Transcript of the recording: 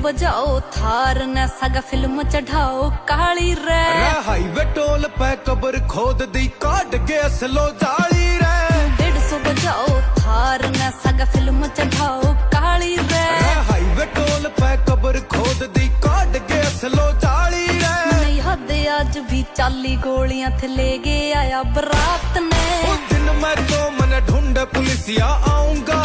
बजाओ थार ने सगा फिल्म चढ़ाओ काली रे हाईवे टोल पे कबर खोद दी काट के असलो जाली रे 150 बजाओ थार ने सगा फिल्म चढ़ाओ काली रे हाईवे टोल पे कबर खोद दी काट के असलो जाली रे नहीं हद आज भी 40 गोलियां थे ले गए आया बरात ने दिन मैं तो मन ढूंढ पुलिसिया आऊंगा